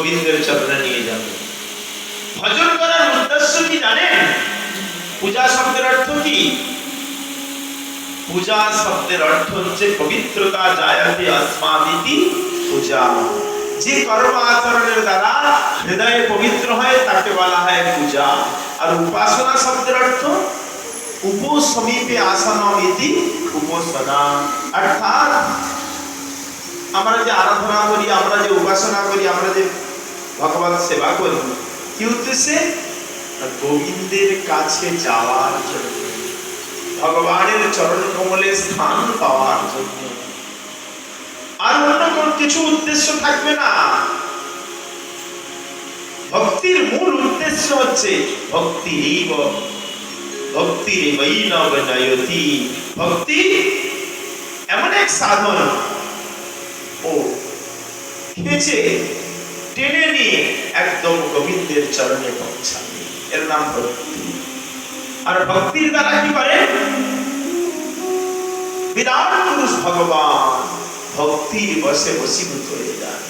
গোবিন্দের চরণে নিয়ে যাবে। ভজন করার উদ্দেশ্য কি জানেন? পূজা শব্দের অর্থ কি? পূজা শব্দের অর্থ হচ্ছে পবিত্রতা জায়তে अस्मादिति পূজা। যে কর্ম আচরণের দ্বারা হৃদয় পবিত্র হয় তাকে বলা হয় পূজা। আর উপাসনা শব্দের অর্থ উপসমীপে আসনমিতি উপাসনা। অর্থাৎ আমরা যে আরাধনা করি, আমরা যে উপাসনা করি, আমরা যে ভগবত সেবা করি, কি উদ্দেশ্যে? গোবিন্দের কাছে যাওয়ার জন্য, ভগবানের চরণ কমলে স্থান পাওয়ার জন্য। আর অন্য কোন কিছু উদ্দেশ্য থাকবে না। ভক্তির মূল উদ্দেশ্য হচ্ছে ভক্তিরেব ভক্তিরেবৈনব নয়তি। ভক্তি এমন এক সাধন, ও খেচে টেনে নিয়ে একদম গোবিন্দের চরণে পৌঁছাবে, এর নাম ভক্তি। আর ভক্তির দ্বারা কি করে? বিরাট পুরুষ ভগবান ভক্তির বশে বশীভূত হয়ে যায়।